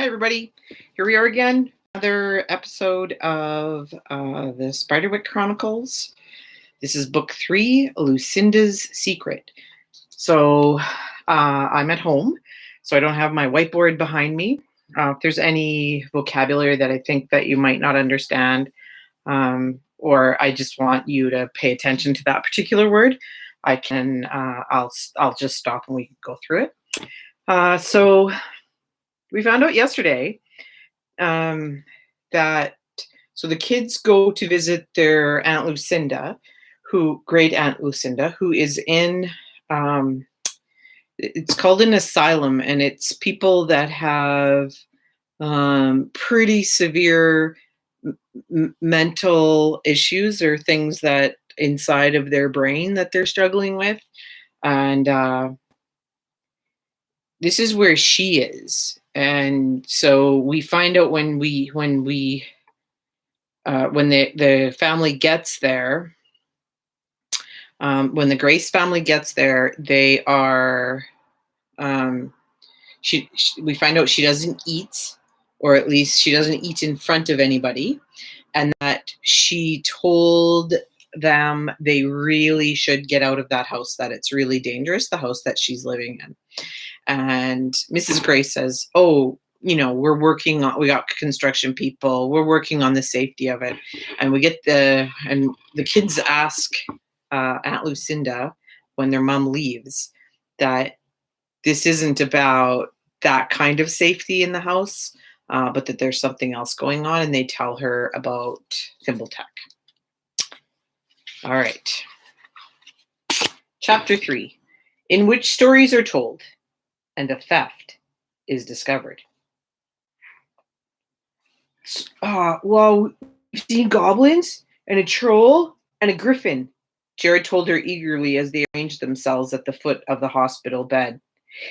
Hi, everybody. Here we are again. Another episode of the Spiderwick Chronicles. This is book 3, Lucinda's Secret. So I'm at home, so I don't have my whiteboard behind me. If there's any vocabulary that I think that you might not understand, or I just want you to pay attention to that particular word, I'll just stop and we can go through it. So we found out yesterday that the kids go to visit their Aunt Lucinda, great Aunt Lucinda, who is in, it's called an asylum, and it's people that have pretty severe mental issues or things that inside of their brain that they're struggling with. And this is where she is. And so we find out when the family gets there, when the Grace family gets there, they are, we find out she doesn't eat, or at least she doesn't eat in front of anybody, and that she told them they really should get out of that house, that it's really dangerous, the house that she's living in. And Mrs. Grace says, oh, we got construction people, we're working on the safety of it. And the kids ask Aunt Lucinda when their mom leaves that this isn't about that kind of safety in the house, but that there's something else going on, and they tell her about Thimbletack. All right. Chapter 3, in which stories are told and a theft is discovered. Well, we've seen goblins and a troll and a griffin, Jared told her eagerly as they arranged themselves at the foot of the hospital bed.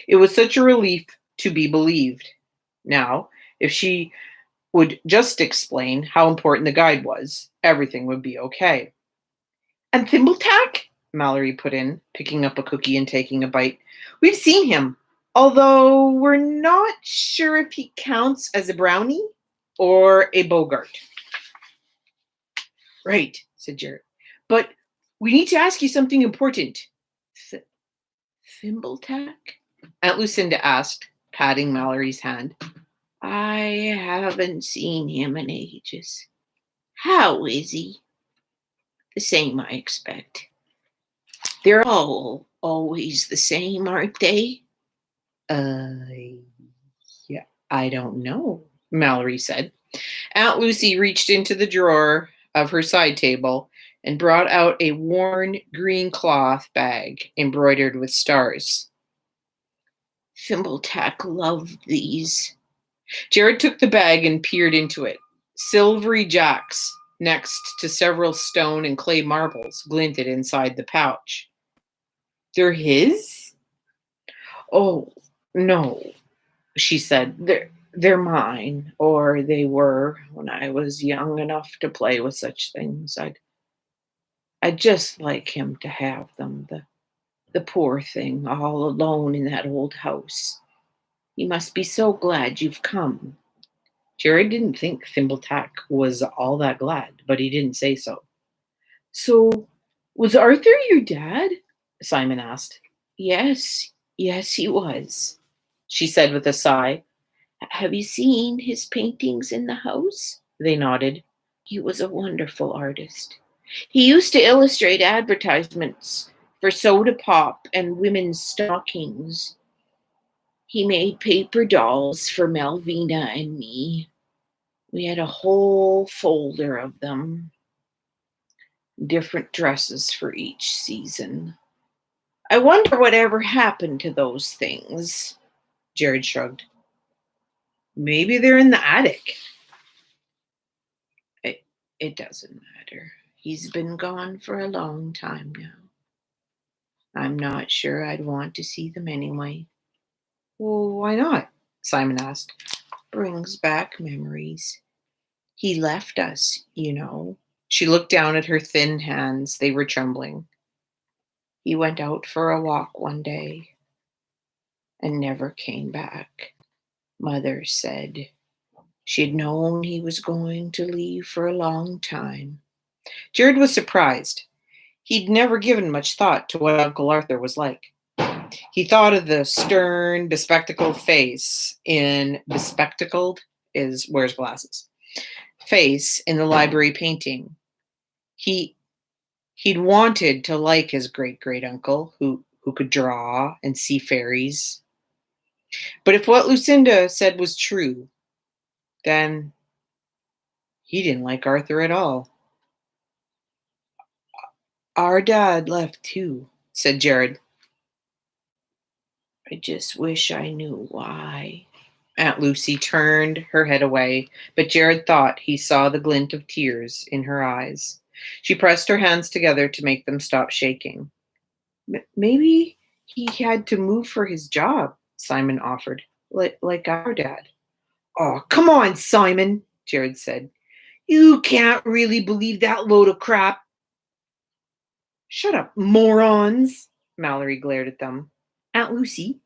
It was such a relief to be believed. Now, if she would just explain how important the guide was, everything would be okay. And Thimbletack? Mallory put in, picking up a cookie and taking a bite. We've seen him, although we're not sure if he counts as a brownie or a Bogart. Right, said Jared. But we need to ask you something important. Thimbletack? Aunt Lucinda asked, patting Mallory's hand. I haven't seen him in ages. How is he? The same, I expect. They're all always the same, aren't they? Yeah, I don't know, Mallory said. Aunt Lucy reached into the drawer of her side table and brought out a worn green cloth bag embroidered with stars. Thimbletack loved these. Jared took the bag and peered into it. Silvery jacks next to several stone and clay marbles glinted inside the pouch. They're his? Oh, no, she said. They're mine, or they were when I was young enough to play with such things. I'd just like him to have them, the poor thing, all alone in that old house. He must be so glad you've come. Jared didn't think Thimbletack was all that glad, but he didn't say so. So, was Arthur your dad? Simon asked. Yes, he was, she said with a sigh. Have you seen his paintings in the house? They nodded. He was a wonderful artist. He used to illustrate advertisements for soda pop and women's stockings. He made paper dolls for Malvina and me. We had a whole folder of them. Different dresses for each season. I wonder whatever happened to those things. Jared shrugged. Maybe they're in the attic. It doesn't matter. He's been gone for a long time now. I'm not sure I'd want to see them anyway. Well, why not? Simon asked. Brings back memories. He left us, She looked down at her thin hands. They were trembling. He went out for a walk one day and never came back. Mother said. She'd known he was going to leave for a long time. Jared was surprised. He'd never given much thought to what Uncle Arthur was like. He thought of the stern, bespectacled face in bespectacled is wears glasses. Face in the library painting. He'd wanted to like his great great uncle who could draw and see fairies. But if what Lucinda said was true, then he didn't like Arthur at all. Our dad left too, said Jared. I just wish I knew why. Aunt Lucy turned her head away, but Jared thought he saw the glint of tears in her eyes. She pressed her hands together to make them stop shaking. Maybe he had to move for his job, Simon offered, like our dad. Oh, come on, Simon, Jared said. You can't really believe that load of crap. Shut up, morons, Mallory glared at them. Aunt Lucy,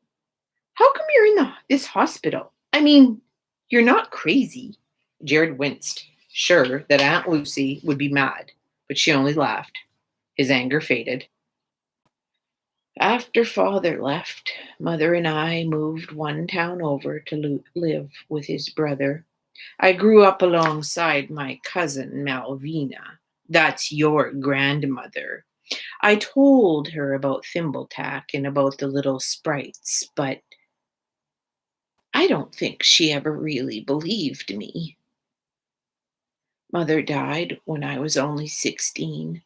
how come you're in this hospital? I mean, you're not crazy. Jared winced, sure that Aunt Lucy would be mad, but she only laughed. His anger faded. After Father left, Mother and I moved one town over to live with his brother. I grew up alongside my cousin Malvina. That's your grandmother. I told her about Thimbletack and about the little sprites, but I don't think she ever really believed me. Mother died when I was only 16.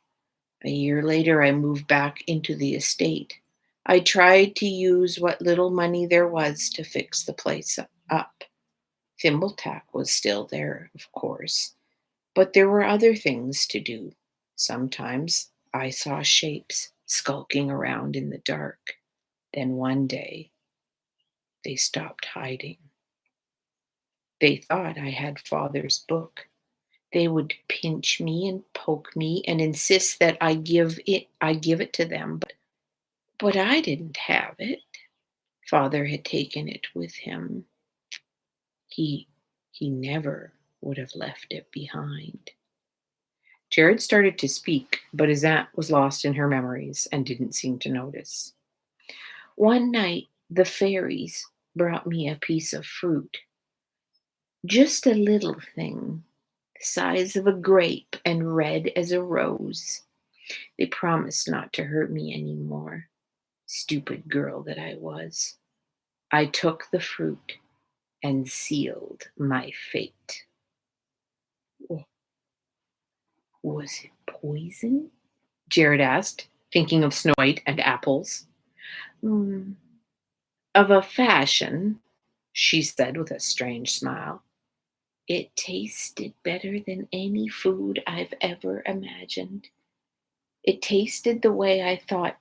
A year later, I moved back into the estate. I tried to use what little money there was to fix the place up. Thimbletack was still there, of course, but there were other things to do. Sometimes I saw shapes skulking around in the dark. Then one day, they stopped hiding. They thought I had Father's book. They would pinch me and poke me and insist that I give it to them, but I didn't have it. Father had taken it with him. He never would have left it behind. Jared started to speak, but his aunt was lost in her memories and didn't seem to notice. One night, the fairies brought me a piece of fruit. Just a little thing, the size of a grape and red as a rose. They promised not to hurt me anymore. Stupid girl that I was. I took the fruit and sealed my fate. Was it poison? Jared asked, thinking of Snow White and apples. Of a fashion, she said with a strange smile. It tasted better than any food I've ever imagined. It tasted the way I thought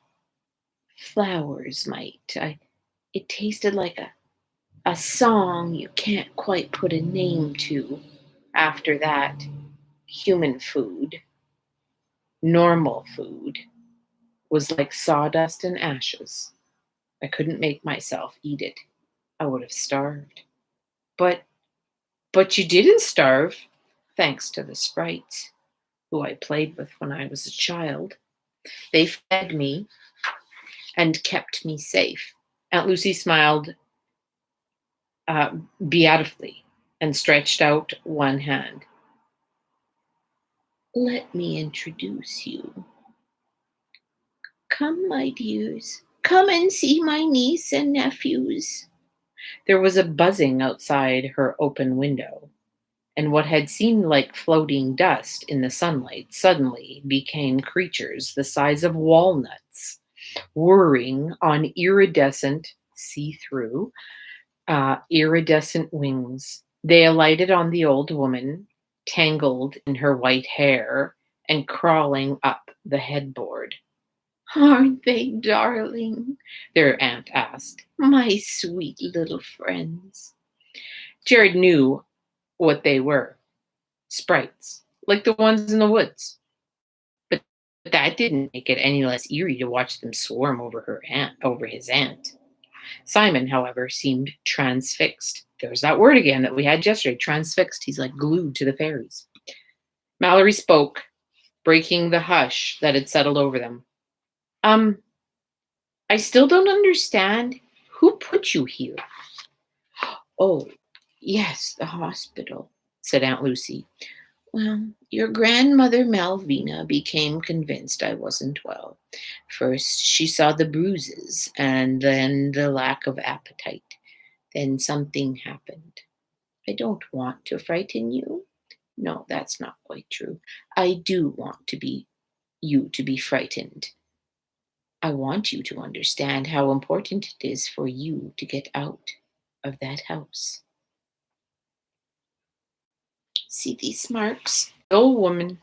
flowers might. It tasted like a song you can't quite put a name to. After that, human food, normal food, was like sawdust and ashes. I couldn't make myself eat it. I would have starved. But you didn't starve, thanks to the sprites who I played with when I was a child. They fed me and kept me safe. Aunt Lucy smiled beatifically and stretched out one hand. Let me introduce you. Come, my dears. Come and see my niece and nephews. There was a buzzing outside her open window, and what had seemed like floating dust in the sunlight suddenly became creatures the size of walnuts, whirring on iridescent, see-through, iridescent wings. They alighted on the old woman, tangled in her white hair and crawling up the headboard. Aren't they darling? Their aunt asked. My sweet little friends. Jared knew what they were. Sprites, like the ones in the woods. But that didn't make it any less eerie to watch them swarm over his aunt. Simon, however, seemed transfixed. There's that word again that we had yesterday, transfixed. He's like glued to the fairies. Mallory spoke, breaking the hush that had settled over them. I still don't understand. Who put you here? Oh, yes, the hospital, said Aunt Lucy. Well, your grandmother Malvina became convinced I wasn't well. First, she saw the bruises and then the lack of appetite. Then something happened. I don't want to frighten you. No, that's not quite true. I do want you to be frightened. I want you to understand how important it is for you to get out of that house. See these marks? The old woman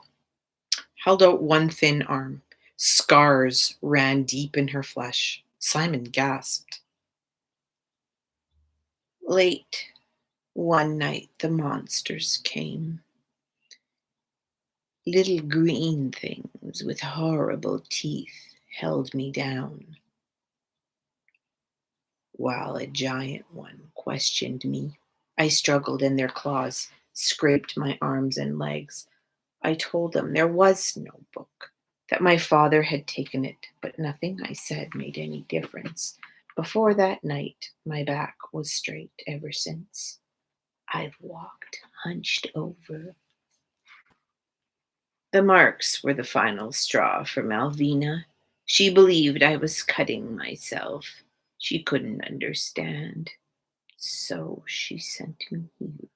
held out one thin arm. Scars ran deep in her flesh. Simon gasped. Late one night, the monsters came. Little green things with horrible teeth held me down, while a giant one questioned me. I struggled, and their claws scraped my arms and legs. I told them there was no book, that my father had taken it, but nothing I said made any difference. Before that night, my back was straight ever since. I've walked hunched over. The marks were the final straw for Malvina. She believed I was cutting myself. She couldn't understand. So she sent me here.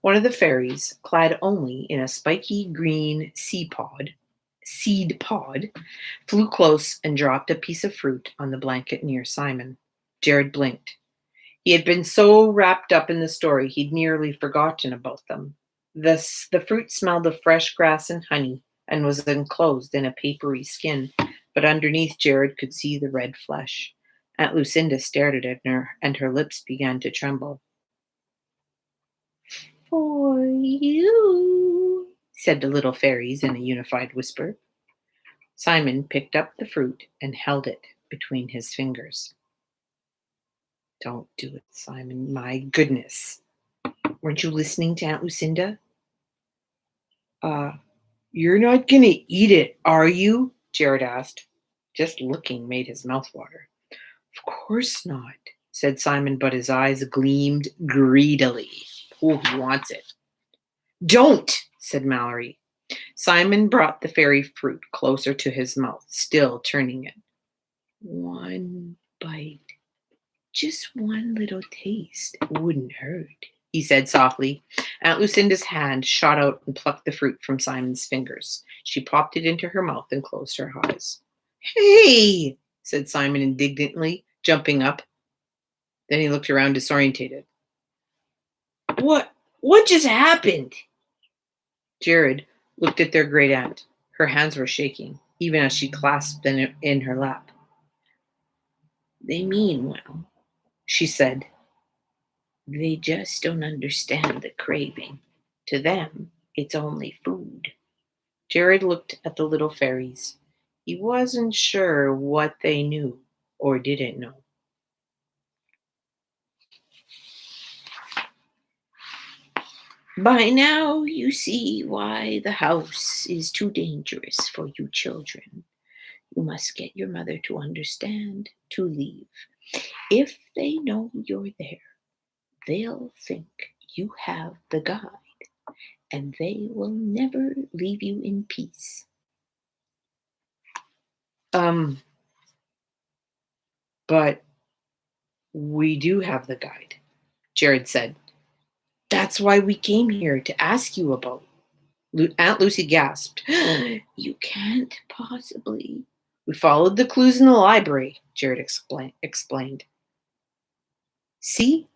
One of the fairies, clad only in a spiky green seed pod, flew close and dropped a piece of fruit on the blanket near Simon. Jared blinked. He had been so wrapped up in the story he'd nearly forgotten about them. The fruit smelled of fresh grass and honey and was enclosed in a papery skin, but underneath Jared could see the red flesh. Aunt Lucinda stared at her, and her lips began to tremble. For you, said the little fairies in a unified whisper. Simon picked up the fruit and held it between his fingers. Don't do it, Simon. My goodness. Weren't you listening to Aunt Lucinda? You're not going to eat it, are you? Jared asked. Just looking made his mouth water. Of course not, said Simon, but his eyes gleamed greedily. Oh, he wants it. Don't, said Mallory. Simon brought the fairy fruit closer to his mouth, still turning it. One bite. Just one little taste. It wouldn't hurt, he said softly. Aunt Lucinda's hand shot out and plucked the fruit from Simon's fingers. She popped it into her mouth and closed her eyes. Hey, said Simon indignantly, jumping up. Then he looked around disorientated. What just happened? Jared looked at their great aunt. Her hands were shaking, even as she clasped them in her lap. They mean well, she said. They just don't understand the craving. To them, it's only food. Jared looked at the little fairies. He wasn't sure what they knew or didn't know. By now you see why the house is too dangerous for you children. You must get your mother to understand, to leave. If they know you're there, they'll think you have the guide, and they will never leave you in peace. But we do have the guide, Jared said. That's why we came here to ask you about. Aunt Lucy gasped. You can't possibly. We followed the clues in the library, Jared explained. See?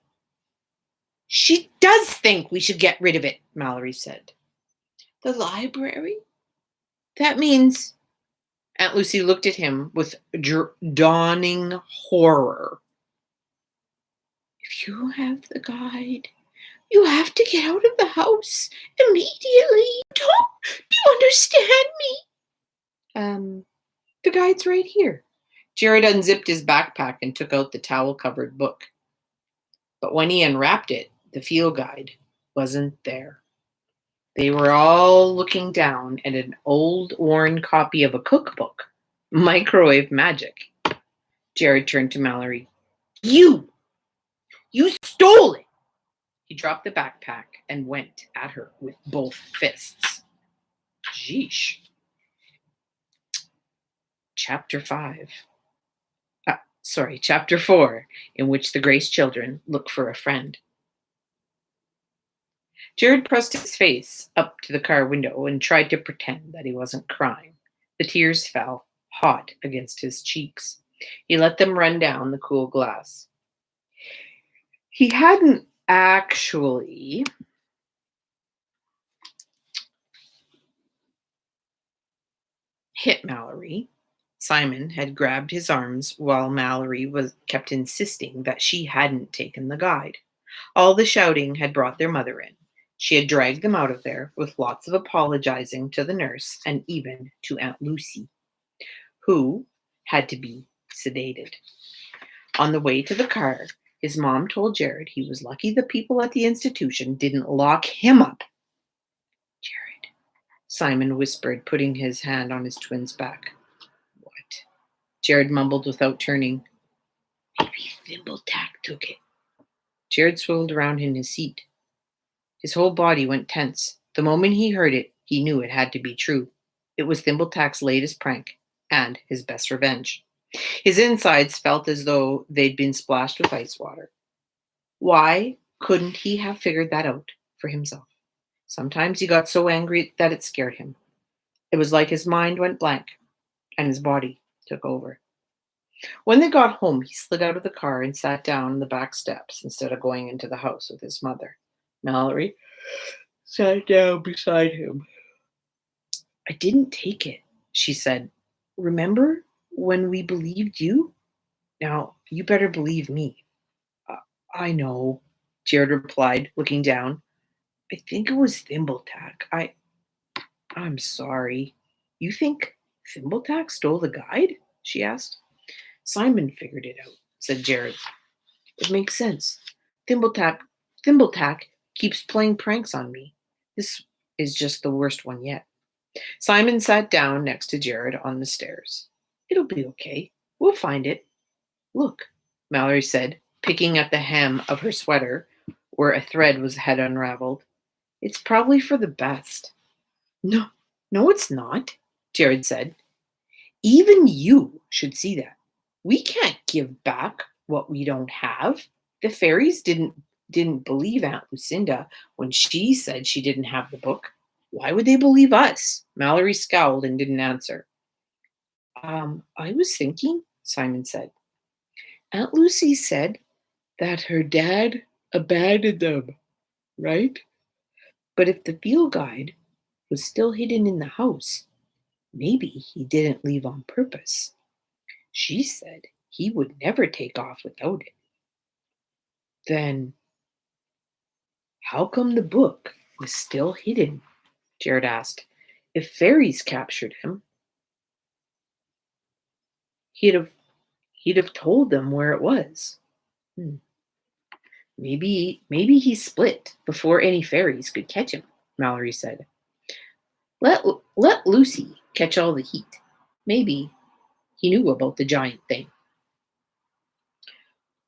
She does think we should get rid of it, Mallory said. The library? That means... Aunt Lucy looked at him with dawning horror. If you have the guide, you have to get out of the house immediately. Do you understand me? The guide's right here. Jared unzipped his backpack and took out the towel-covered book. But when he unwrapped it, the field guide wasn't there. They were all looking down at an old, worn copy of a cookbook, Microwave Magic. Jared turned to Mallory. You stole it! He dropped the backpack and went at her with both fists. Jeesh. Chapter 4, in which the Grace children look for a friend. Jared pressed his face up to the car window and tried to pretend that he wasn't crying. The tears fell hot against his cheeks. He let them run down the cool glass. He hadn't actually hit Mallory. Simon had grabbed his arms while Mallory kept insisting that she hadn't taken the guide. All the shouting had brought their mother in. She had dragged them out of there with lots of apologizing to the nurse and even to Aunt Lucy, who had to be sedated. On the way to the car, his mom told Jared he was lucky the people at the institution didn't lock him up. Jared, Simon whispered, putting his hand on his twin's back. What? Jared mumbled without turning. Maybe Thimbletack took it. Jared swirled around in his seat. His whole body went tense. The moment he heard it, he knew it had to be true. It was Thimbletack's latest prank and his best revenge. His insides felt as though they'd been splashed with ice water. Why couldn't he have figured that out for himself? Sometimes he got so angry that it scared him. It was like his mind went blank and his body took over. When they got home, he slid out of the car and sat down on the back steps instead of going into the house with his mother. Mallory sat down beside him. I didn't take it, she said. Remember when we believed you? Now, you better believe me. I know, Jared replied, looking down. I think it was Thimbletack. I'm sorry. You think Thimbletack stole the guide? She asked. Simon figured it out, said Jared. It makes sense. Thimbletack keeps playing pranks on me. This is just the worst one yet. Simon sat down next to Jared on the stairs. It'll be okay. We'll find it. Look, Mallory said, picking at the hem of her sweater where a thread had unraveled. It's probably for the best. No, it's not, Jared said. Even you should see that. We can't give back what we don't have. The fairies didn't believe Aunt Lucinda when she said she didn't have the book. Why would they believe us? Mallory scowled and didn't answer. I was thinking, Simon said. Aunt Lucy said that her dad abandoned them, right? But if the field guide was still hidden in the house, maybe he didn't leave on purpose. She said he would never take off without it. Then how come the book was still hidden? Jared asked. If fairies captured him, he'd have told them where it was. Maybe he split before any fairies could catch him, Mallory said. Let Lucy catch all the heat. Maybe he knew about the giant thing.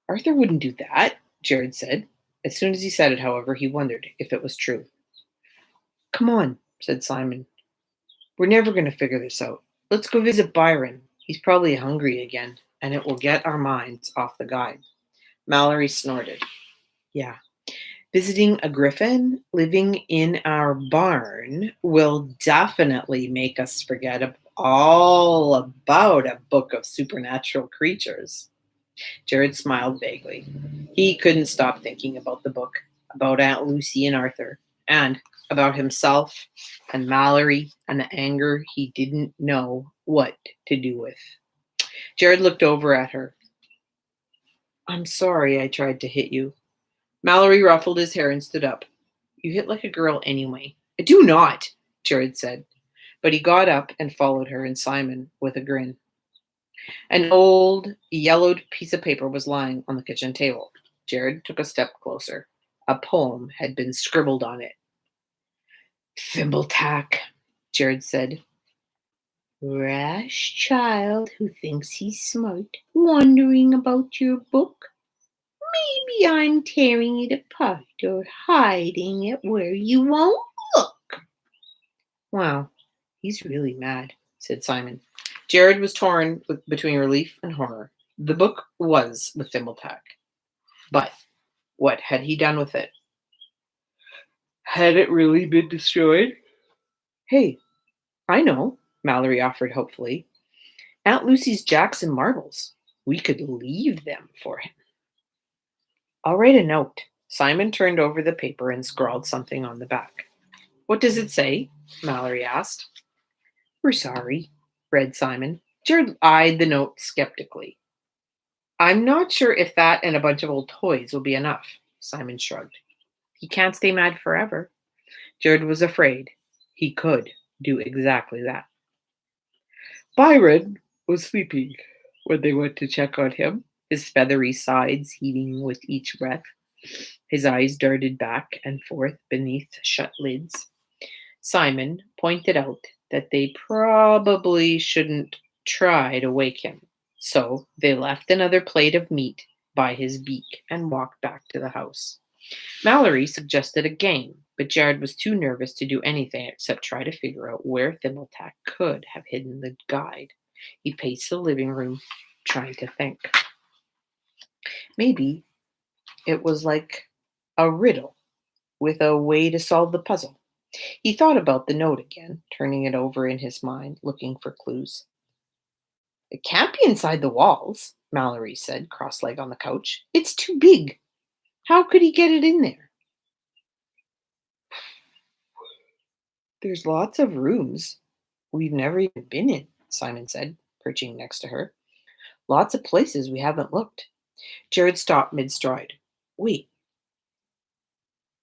Arthur wouldn't do that, Jared said. As soon as he said it, however, he wondered if it was true. Come on, said Simon. We're never going to figure this out. Let's go visit Byron. He's probably hungry again, and it will get our minds off the guide. Mallory snorted. Yeah. Visiting a griffin living in our barn will definitely make us forget all about a book of supernatural creatures. Jared smiled vaguely. He couldn't stop thinking about the book, about Aunt Lucy and Arthur, and about himself and Mallory and the anger he didn't know what to do with. Jared looked over at her. I'm sorry I tried to hit you. Mallory ruffled his hair and stood up. You hit like a girl anyway. I do not, Jared said. But he got up and followed her and Simon with a grin. An old, yellowed piece of paper was lying on the kitchen table. Jared took a step closer. A poem had been scribbled on it. "Thimbletack," Jared said. "Rash child who thinks he's smart, wondering about your book. Maybe I'm tearing it apart or hiding it where you won't look." "Wow, he's really mad," said Simon. Jared was torn between relief and horror. The book was with Thimbletack. But what had he done with it? Had it really been destroyed? "Hey, I know," Mallory offered hopefully. "Aunt Lucy's Jackson marbles. We could leave them for him." "I'll write a note." Simon turned over the paper and scrawled something on the back. "What does it say?" Mallory asked. "We're sorry," read Simon. Jared eyed the note skeptically. "I'm not sure if that and a bunch of old toys will be enough," Simon shrugged. "He can't stay mad forever." Jared was afraid he could do exactly that. Byron was sleeping when they went to check on him, his feathery sides heaving with each breath. His eyes darted back and forth beneath shut lids. Simon pointed out that they probably shouldn't try to wake him, so they left another plate of meat by his beak and walked back to the house. Mallory suggested a game, but Jared was too nervous to do anything except try to figure out where Thimbletack could have hidden the guide. He paced the living room, trying to think. Maybe it was like a riddle with a way to solve the puzzle. He thought about the note again, turning it over in his mind, looking for clues. "It can't be inside the walls," Mallory said, cross-legged on the couch. "It's too big. How could he get it in there?" "There's lots of rooms we've never even been in," Simon said, perching next to her. "Lots of places we haven't looked." Jared stopped mid-stride. "Wait,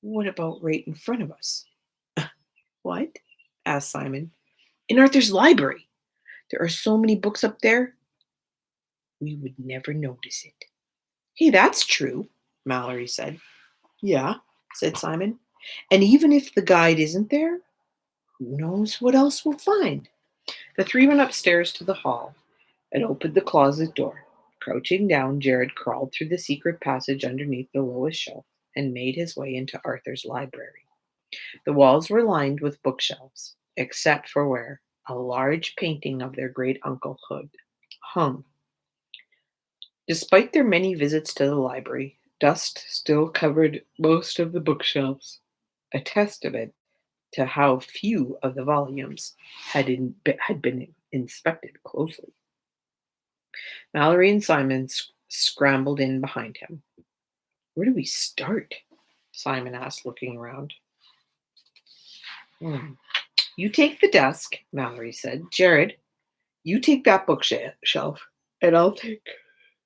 what about right in front of us?" "What?" asked Simon. "In Arthur's library. There are so many books up there, we would never notice it." "Hey, that's true," Mallory said. "Yeah," said Simon. "And even if the guide isn't there, who knows what else we'll find?" The three went upstairs to the hall and opened the closet door. Crouching down, Jared crawled through the secret passage underneath the lowest shelf and made his way into Arthur's library. The walls were lined with bookshelves, except for where a large painting of their great uncle Hood hung. Despite their many visits to the library, dust still covered most of the bookshelves, a testament to how few of the volumes had been inspected closely. Mallory and Simon scrambled in behind him. "Where do we start?" Simon asked, looking around. "You take the desk," Mallory said. "Jared, you take that bookshelf, and I'll take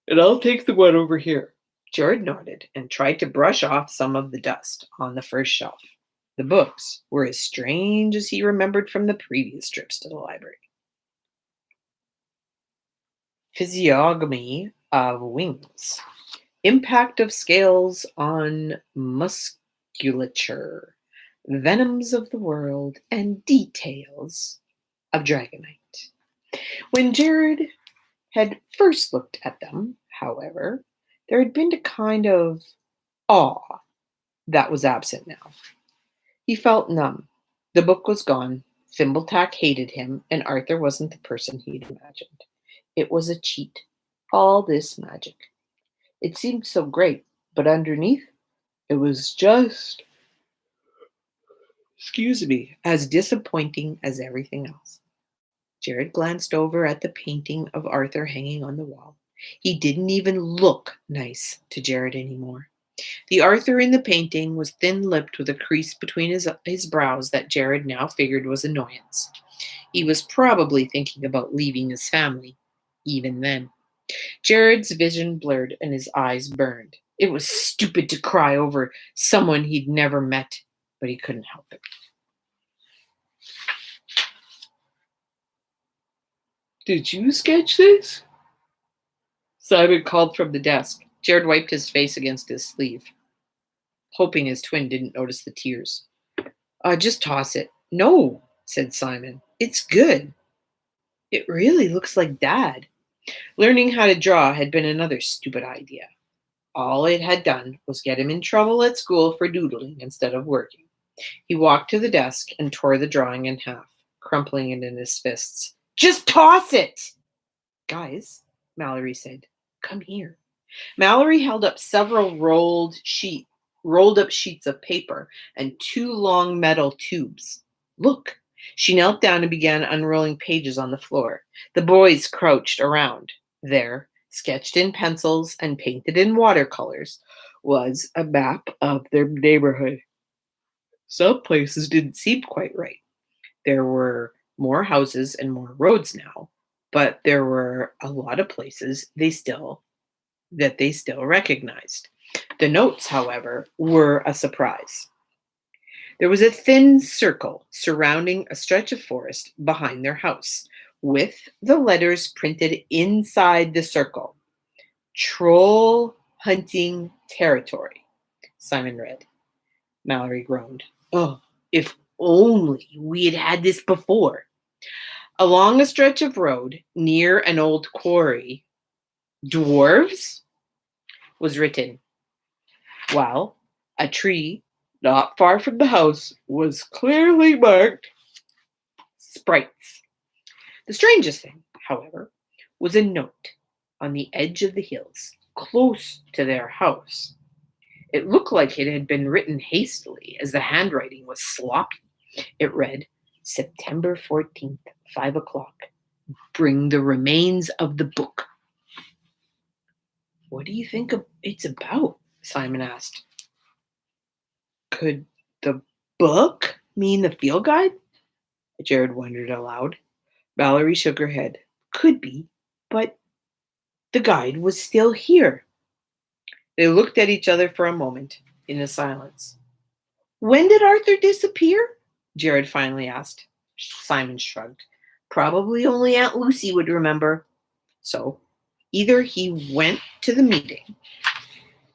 the one over here." Jared nodded and tried to brush off some of the dust on the first shelf. The books were as strange as he remembered from the previous trips to the library. Physiognomy of wings. Impact of scales on musculature. Venoms of the world and details of Dragonite. When Jared had first looked at them, however, there had been a kind of awe that was absent now. He felt numb. The book was gone. Thimbletack hated him, and Arthur wasn't the person he'd imagined. It was a cheat. All this magic. It seemed so great, but underneath, it was just, as disappointing as everything else. Jared glanced over at the painting of Arthur hanging on the wall. He didn't even look nice to Jared anymore. The Arthur in the painting was thin-lipped with a crease between his brows that Jared now figured was annoyance. He was probably thinking about leaving his family, even then. Jared's vision blurred and his eyes burned. It was stupid to cry over someone he'd never met, but he couldn't help it. "Did you sketch this?" Simon called from the desk. Jared wiped his face against his sleeve, hoping his twin didn't notice the tears. Just toss it. No, said Simon. It's good. It really looks like Dad. Learning how to draw had been another stupid idea. All it had done was get him in trouble at school for doodling instead of working. He walked to the desk and tore the drawing in half, crumpling it in his fists. Just toss it! Guys, Mallory said, come here. Mallory held up several rolled up sheets of paper and 2 long metal tubes. Look. She knelt down and began unrolling pages on the floor. The boys crouched around. There, sketched in pencils and painted in watercolors, was a map of their neighborhood. Some places didn't seem quite right. There were more houses and more roads now, but there were a lot of places they still recognized. The notes, however, were a surprise. There was a thin circle surrounding a stretch of forest behind their house, with the letters printed inside the circle. Troll hunting territory, Simon read. Mallory groaned. Oh, if only we had had this before. Along a stretch of road near an old quarry, dwarves was written, while a tree not far from the house was clearly marked sprites. The strangest thing, however, was a note on the edge of the hills, close to their house. It looked like it had been written hastily, as the handwriting was sloppy. It read, September 14th, 5 o'clock. Bring the remains of the book. What do you think it's about? Simon asked. Could the book mean the field guide? Jared wondered aloud. Mallory shook her head. Could be, but the guide was still here. They looked at each other for a moment in a silence. When did Arthur disappear? Jared finally asked. Simon shrugged. Probably only Aunt Lucy would remember. So, either he went to the meeting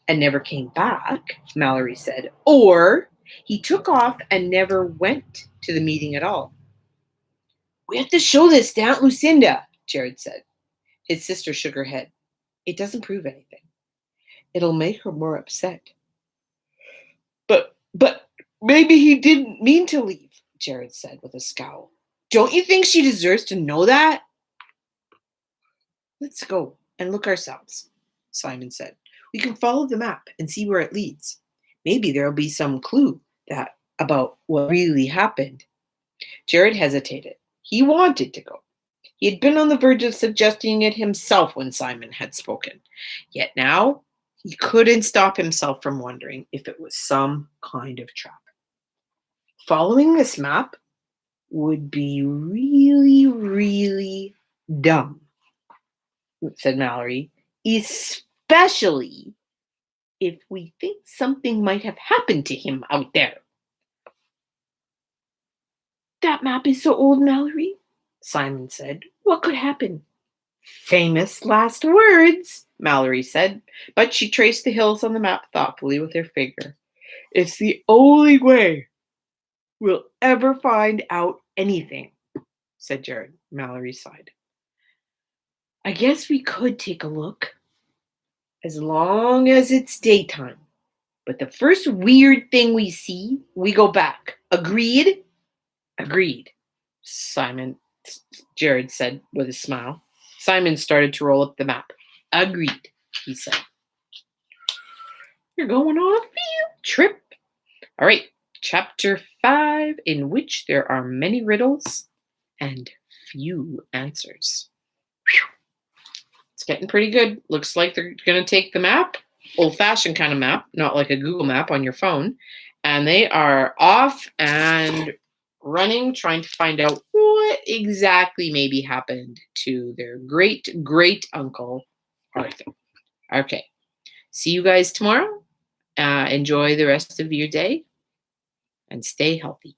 and never came back, Mallory said, or he took off and never went to the meeting at all. We have to show this to Aunt Lucinda, Jared said. His sister shook her head. It doesn't prove anything. It'll make her more upset. But maybe he didn't mean to leave, Jared said with a scowl. Don't you think she deserves to know that? Let's go and look ourselves, Simon said. We can follow the map and see where it leads. Maybe there'll be some clue about what really happened. Jared hesitated. He wanted to go. He had been on the verge of suggesting it himself when Simon had spoken. Yet now, he couldn't stop himself from wondering if it was some kind of trap. Following this map would be really, really dumb, said Mallory, especially if we think something might have happened to him out there. That map is so old, Mallory, Simon said. What could happen? Famous last words, Mallory said, but she traced the hills on the map thoughtfully with her finger. It's the only way we'll ever find out anything, said Jared. Mallory sighed. I guess we could take a look, as long as it's daytime. But the first weird thing we see, we go back. Agreed? Agreed, Jared said with a smile. Simon started to roll up the map. Agreed, he said. You're going on a field trip. All right, chapter 5, in which there are many riddles and few answers. Whew. It's getting pretty good. Looks like they're going to take the map, old-fashioned kind of map, not like a Google map on your phone, and they are off and running, trying to find out what exactly maybe happened to their great-great-uncle, Arthur. Okay. See you guys tomorrow. Enjoy the rest of your day and stay healthy.